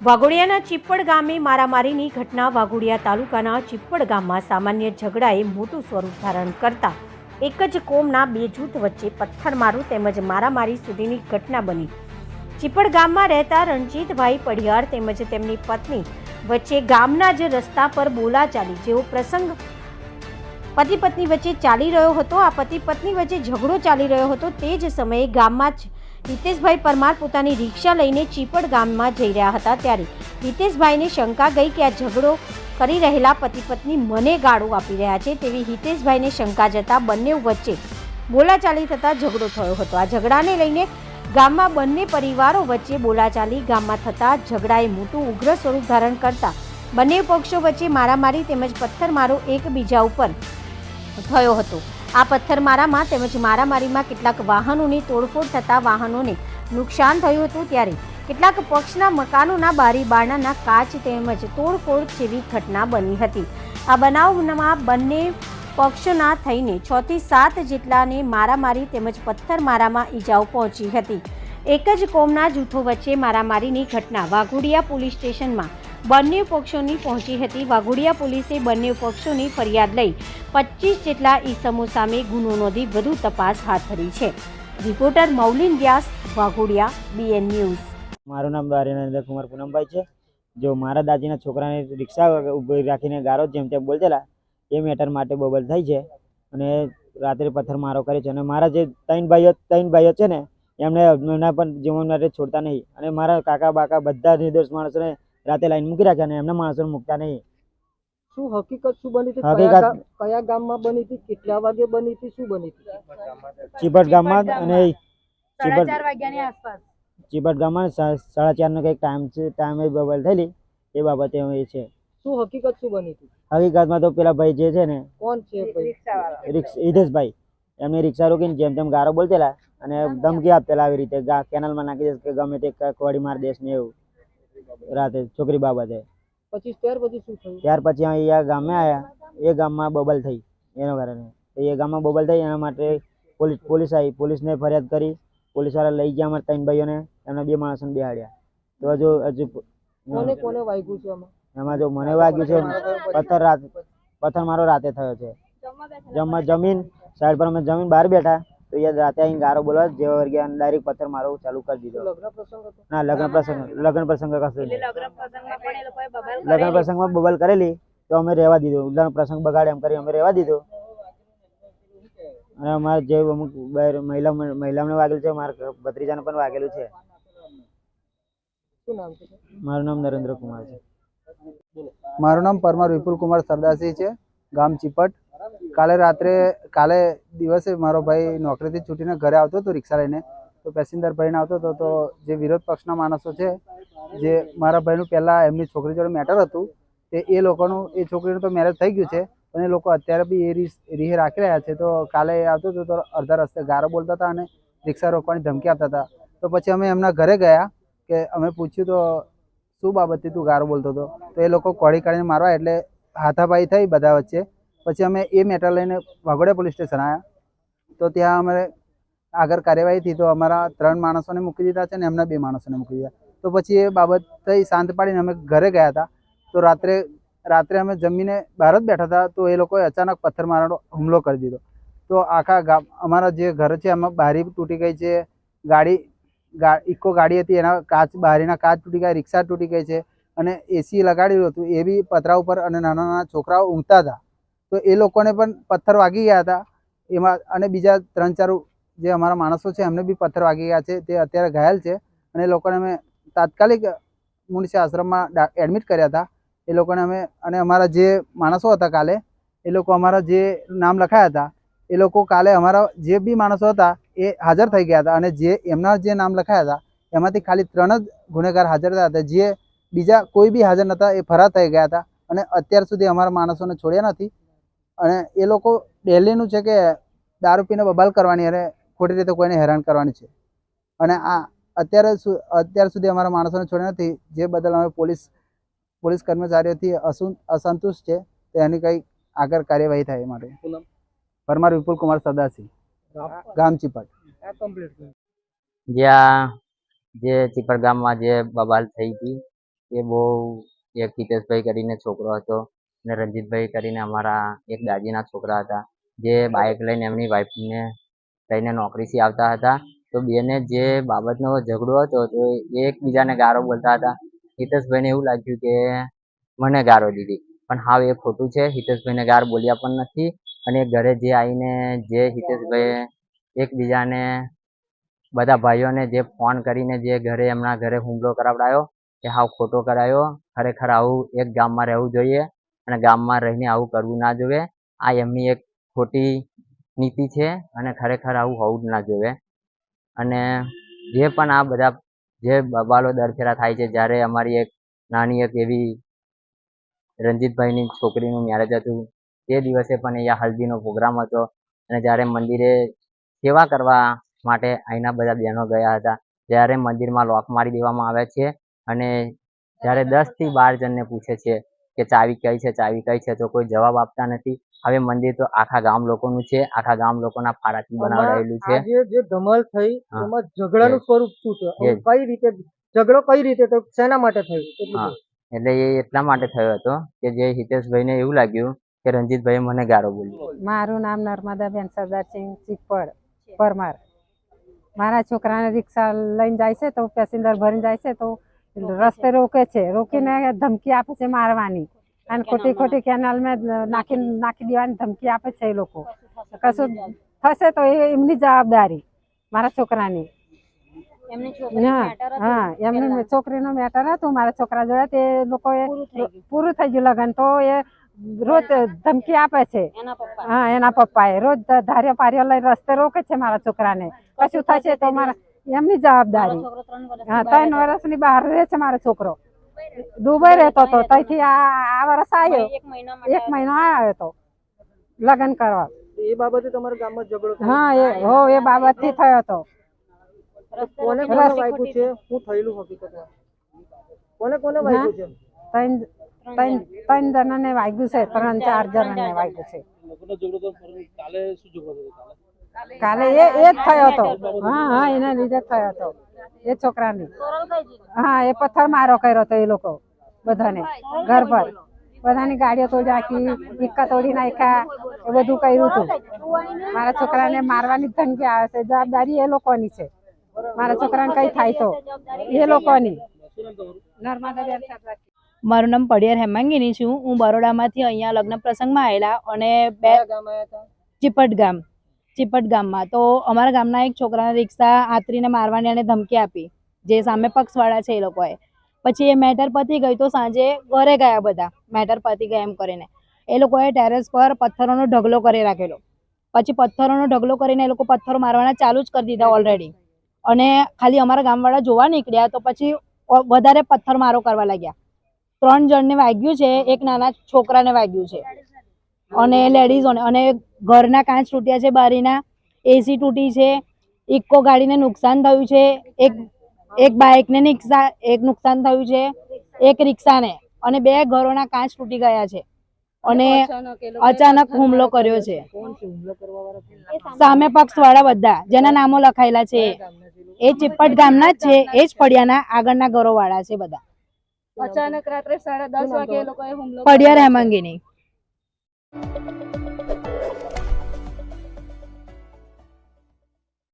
વાઘોડિયાના ચીપડ ગામે મારામારીની ઘટના. વાઘોડિયા તાલુકાના ચીપડ ગામમાં સામાન્ય ઝઘડાએ મોટું સ્વરૂપ ધારણ કરતા એક જ કોમના બે જૂથ વચ્ચે પથ્થરમારો તેમજ મારામારી સુધીની ઘટના બની. ચીપડ ગામમાં રહેતા રણજીતભાઈ પઢિયાર તેમજ તેમની પત્ની વચ્ચે ગામના જ રસ્તા પર બોલાચાલી જેવો પ્રસંગ પતિ પત્ની વચ્ચે ચાલી રહ્યો હતો. આ પતિ પત્ની વચ્ચે ઝઘડો ચાલી રહ્યો હતો. તે જ સમયે ગામમાં જ હિતેશભાઈ પરમાર પોતાની રિક્ષા લઈને ચીપડ ગામમાં જઈ રહ્યા હતા. ત્યારે હિતેશભાઈને શંકા ગઈ કે આ ઝઘડો કરી રહેલા પતિ પત્ની મને ગાળો આપી રહ્યા છે તેવી હિતેશભાઈને શંકા જતા બંને વચ્ચે બોલાચાલી થતા ઝઘડો થયો હતો. આ ઝઘડાને લઈને ગામમાં બંને પરિવારો વચ્ચે બોલાચાલી ગામમાં થતા ઝઘડાએ મોટું ઉગ્ર સ્વરૂપ ધારણ કરતા બંને પક્ષો વચ્ચે મારામારી તેમજ પથ્થરમારો એકબીજા ઉપર થયો હતો. આ પથ્થરમારામાં તેમજ મારામારીમાં કેટલાક વાહનોની તોડફોડ થતાં વાહનોને નુકસાન થયું હતું. ત્યારે કેટલાક પક્ષના મકાનોના બારી બારણાના કાચ તેમજ તોડફોડ જેવી ઘટના બની હતી. આ બનાવમાં બંને પક્ષોના થઈને 6 થી 7 જેટલાને મારામારી તેમજ પથ્થરમારામાં ઈજાઓ પહોંચી હતી. એક જ કોમના જૂથો વચ્ચે મારામારીની ઘટના વાઘોડિયા પોલીસ સ્ટેશનમાં બંને પક્ષોની પહોંચી હતી. વાઘોડિયા પોલીસે બંને પક્ષોની ફરિયાદ લઈ 25 જેટલા ઈસમો સામે ગુનો નોંધી વધુ તપાસ હાથ ધરી છે. રિપોર્ટર મૌલિન વ્યાસ, વાઘોડિયા, BN ન્યૂઝ. મારું નામ નરેન્દ્ર કુમાર પૂનમભાઈ છે. જો મારા દાદીના છોકરાને રિક્ષા ઉભી રાખીને ગારો જેમ તેમ બોલતેલા એ મેટર માટે બબલ થઈ છે અને રાત્રે પથ્થરમારો કરે છે. અને મારા જે ત્રણ ભાઈઓ છે ને એમના પણ જીવન માટે છોડતા નહીં. અને મારા કાકા બાકા બધા નિર્દોષ માણસોને રાતે લાઈન મૂકી રાખ્યા અને એમના માણસોને મૂકતા નહીં. શું હકીકત શું બની હતી? હકીકત કયા ગામમાં બની હતી? કેટલા વાગે બની હતી? શું બની હતી? ચીપટ ગામમાં અને 4:30 વાગ્યાની આસપાસ ચીપટ ગામમાં 4:30 નો કંઈક ટાઈમે બબલ થયેલી એ બાબતે એ છે. શું હકીકત શું બની હતી? હકીકતમાં તો પેલા ભાઈ જે છે ને કોણ છે? હિતેશભાઈ એમને રિક્ષા રોકીને જેમ તેમ ગારો બોલતેલા અને ધમકી આપતેલા આવી રીતે કેનાલમાં નાખી દેશ કે ગમે તે કોડી માર દેશ ને એવું રાતે છોકરી બાબતે. ત્યાર પછી શું થયું? ત્યાર પછી અહીંયા ગામે આવ્યા. એ ગામમાં બબલ થઈ એના કારણે એ ગામમાં બબલ થઈ એના માટે પોલીસ આવી. પોલીસને ફરિયાદ કરી. પોલીસવાળા લઈ ગયા અમારા 3 ભાઈઓને. એમના 2 માણસોને બેહાડ્યા. તો હજુ કોને વાગ્યું છે એમાં જો મને વાગ્યું છે પથ્થરમારો રાતે થયો છે. જમીન સાઈડ પર અમે જમીન બહાર બેઠા તો એ રાતે આવીને ગારો બોલવા જેવા વર્ગ્યા ડાયરેક્ટ પથ્થરમારો ચાલુ કરી દીધો. ના લગ્ન પ્રસંગ કશું લગ્ન પ્રસંગમાં બબલ કરેલી તો અમે રહેવા દીધું. લગ્ન પ્રસંગ બગાડે એમ કરી અમે રહેવા દીધું. અને અમારે જે અમુક મહિલાઓને વાગેલું છે મારા ભત્રીજાને પણ વાગેલું છે. શું નામ છે? મારું નામ નરેન્દ્ર કુમાર છે. મારું નામ પરમાર વિપુલ કુમાર સરદારસિંહ છે, ગામ ચીપટ. કાલે દિવસે મારો ભાઈ નોકરીથી છૂટીને ઘરે આવતો હતો રિક્ષા લઈને. તો પેસેન્જર ભરીને આવતો હતો. તો જે વિરોધ પક્ષના માણસો છે, જે મારા ભાઈનું પહેલાં એમની છોકરી જોડે મેટર હતું તે એ છોકરીનું તો મેરેજ થઈ ગયું છે પણ એ લોકો અત્યારે બી એ રીહે રાખી રહ્યા છે. તો કાલે આવતો હતો તો અડધા રસ્તે ગારો બોલતા હતા અને રિક્ષા રોકવાની ધમકી આપતા હતા. તો પછી અમે એમના ઘરે ગયા કે અમે પૂછ્યું તો શું બાબતથી તું ગારો બોલતો હતો? તો એ લોકો કોળી કાઢીને મારવા એટલે હાથાપાઈ થઈ બધા વચ્ચે. પછી અમે એ મેટર લઈને વાઘોડિયા પોલીસ સ્ટેશન આવ્યા. તો ત્યાં અમે આગળ કાર્યવાહી થઈ. તો અમારા 3 માણસોને મૂકી દીધા છે ને એમના 2 માણસોને મૂકી દીધા. તો પછી એ બાબત થઈ શાંત પાડીને અમે ઘરે ગયા હતા. તો રાત્રે અમે જમીને બહાર જ બેઠા હતા તો એ લોકોએ અચાનક પથ્થરમારાનો હુમલો કરી દીધો. તો આખા ગામ અમારા જે ઘર છે એમાં બારી તૂટી ગઈ છે. ઇકો ગાડી હતી એના બારીના કાચ તૂટી ગયા. રિક્ષા તૂટી ગઈ છે અને AC લગાડેલું હતું એ બી પતરા ઉપર. અને નાના નાના છોકરાઓ ઊંઘતા હતા તો એ લોકોને પણ પથ્થર વાગી ગયા હતા એમાં. અને બીજા 3-4 જે અમારા માણસો છે એમને બી પથ્થર વાગી ગયા છે. તે અત્યારે ઘાયલ છે અને એ લોકોને અમે તાત્કાલિક મુનશી આશ્રમમાં એડમિટ કર્યા હતા. એ લોકોને અને અમારા જે માણસો હતા કાલે એ લોકો અમારા જે નામ લખાયા હતા એ લોકો કાલે અમારા જે બી માણસો હતા એ હાજર થઈ ગયા હતા. અને એમના જે નામ લખાયા હતા એમાંથી ખાલી 3 જ ગુનેગાર હાજર થયા હતા. જે બીજા કોઈ બી હાજર નહોતા એ ફરાર થઈ ગયા હતા. અને અત્યાર સુધી અમારા માણસોને છોડ્યા નથી. અને એ લોકો ડેલીનું છે કે દારૂ પીને બબાલ કરવાની અને ખોટી રીતે કોઈને હેરાન કરવાની છે. અને આ અત્યાર સુધી અમારા માણસોને છોડ્યા નથી, જે બદલ અમે પોલીસ કર્મચારીઓથી અસંતુષ્ટ છે. તો એની કંઈ આગળ કાર્યવાહી થાય એ માટે. પરમાર વિપુલ કુમાર સરદારસિંહ, ગામ ચીપટ. જ્યાં જે ચીપડ ગામમાં જે બબાલ થઈ હતી એ બહુ એક હિતેશભાઈ કરીને છોકરો હતો અને રંજીતભાઈ કરીને અમારા એક દાદીના છોકરા હતા, જે બાઇક લઈને એમની વાઈફને લઈને નોકરીથી આવતા હતા. તો બેને જે બાબતનો ઝઘડો હતો તો એ એકબીજાને ગારો બોલતા હતા. હિતેશભાઈને એવું લાગ્યું કે મને ગારો દીધી, પણ હાવ એ ખોટું છે. હિતેશભાઈને ગાર બોલ્યા પણ નથી અને ઘરે જે આવીને જે હિતેશભાઈ એકબીજાને બધા ભાઈઓને જે ફોન કરીને જે ઘરે એમના ઘરે હુમલો કરાવડાયો એ હાવ ખોટો કરાયો. ખરેખર આવું એક ગામમાં રહેવું જોઈએ અને ગામમાં રહીને આવું કરવું ના જોઈએ. આ એમની એક ખોટી નીતિ છે અને ખરેખર આવું હોવું જ ના જોઈએ. અને જે પણ આ બધા જે બબાલો દર ફેરા થાય છે, જ્યારે અમારી એક નાની એક એવી રંજીતભાઈની છોકરીનું મેરેજ હતું તે દિવસે પણ અહીંયા હલ્દીનો પ્રોગ્રામ હતો અને જ્યારે મંદિરે સેવા કરવા માટે અહીંના બધા બહેનો ગયા હતા, જ્યારે મંદિરમાં લોક મારી દેવામાં આવે છે અને જ્યારે 10 થી 12 જણને પૂછે છે કે ચાવી કઈ છે, ચાવી કઈ છે, તો કોઈ જવાબ આપતા નથી. હવે મંદિર તો આખા ગામ લોકોનું છે, આખા ગામ લોકોના ફાળાથી બનાવડાયેલું છે. જે ધમાલ થઈ એમાં ઝઘડાનું સ્વરૂપ શું છે? Yes. કઈ રીતે ઝઘડો કઈ રીતે તો શેના માટે થયું? હા, એટલે એ એટલા માટે થયો હતો કે જે હિતેશભાઈને એવું લાગ્યું કે રંજીતભાઈએ મને ગારો બોલ્યો. મારું નામ નર્મદાબેન સરદારસિંહ ચીપડ પરમાર. મારા છોકરાને રિક્ષા લઈને જાય છે તો પેસેન્જર ભરીને જાય છે તો રસ્તે રોકે છે, રોકીને ધમકી આપે છે મારવાની અને ખોટી ખોટી કેનાલમાં નાખી દેવાની ધમકી આપે છે. એ લોકો કશું થશે તો એ એમની જવાબદારી, મારા છોકરાની. હા, એમની છોકરીનો મેટર હતું મારા છોકરા જોડે. તે લોકોએ પૂરું થઈ ગયું લગ્ન તો એ રોજ ધમકી આપે છે. હા, એના પપ્પાએ રોજ ધાર્યો પાર્યો લઈને રસ્તે રોકે છે મારા છોકરાને. કશું થશે તો મારા એમની જવાબદારી. હા, 3 વર્ષની બહાર રહે છે મારો છોકરો. દુબઈ રહેતો હતો, ત્યાંથી આ વર્ષ આવ્યો, 1 મહિનો આવ્યો હતો લગ્ન કરવા. એ બાબતે તમારા ગામમાં ઝઘડો થયો? હા, એ બાબતથી થયો હતો. કોને કોને વાગ્યું છે? શું થયેલું હકીકતમાં? કોને કોને વાગ્યું છે? 3 જણાને વાગ્યું છે, 3-4 જણાને વાગ્યું છે. કાલે એ જ થયો હતો. હા, એના લીધે થયો હતો એ છોકરાને. હા, એ પથ્થર મારો કર્યો હતો એ લોકો બધાને ઘર પર. બધાની ગાડીઓ તોડી નાખી, ઇક્કા તોડી નાખ્યા, એ બધું કર્યું હતું. મારા છોકરાને મારવાની ધમકી આવે છે, જવાબદારી એ લોકોની છે. મારા છોકરાને કઈ થાય તો એ લોકોની. નર્મદાબેન સરદાર. મારું નામ પડિયાર હેમાંગીની છું. હું બરોડામાંથી અહીંયા લગ્ન પ્રસંગમાં આવેલા અને ચીપટ ગામમાં તો અમારા ગામના એક છોકરાને રિક્ષા આતરીને મારવાની અને ધમકી આપી, જે સામે પક્ષવાળા છે એ લોકોએ. પછી એ મેટર પતી ગઈ તો સાંજે ઘરે ગયા બધા, મેટર પતી ગયા એમ કરીને. એ લોકોએ ટેરેસ પર પથ્થરોનો ઢગલો કરી રાખેલો. પછી પથ્થરોનો ઢગલો કરીને એ લોકો પથ્થરો મારવાના ચાલુ જ કરી દીધા ઓલરેડી. અને ખાલી અમારા ગામવાળા જોવા નીકળ્યા તો પછી વધારે પથ્થર મારો કરવા લાગ્યા. 3 જણને વાગ્યું છે, એક નાના છોકરાને વાગ્યું છે અને લેડીઝોને. અને ઘરના કાચ તૂટ્યા છે, બારીના એસી તૂટી છે, ઇકો ગાડીને નુકસાન થયું છે, એક બાઇકને નુકસાન થયું છે, એક રિક્ષાને, અને 2 ઘરોના કાચ તૂટી ગયા છે. અને અચાનક હુમલો કર્યો છે. સામે પક્ષ વાળા બધા જેના નામો લખાયેલા છે એ ચીપટ ગામના જ છે, એ જ ફળિયાના આગળના ઘરો વાળા છે બધા. અચાનક રાત્રે 10:30 વાગે એ લોકોએ હુમલો પડિયાર હેમાંગીની.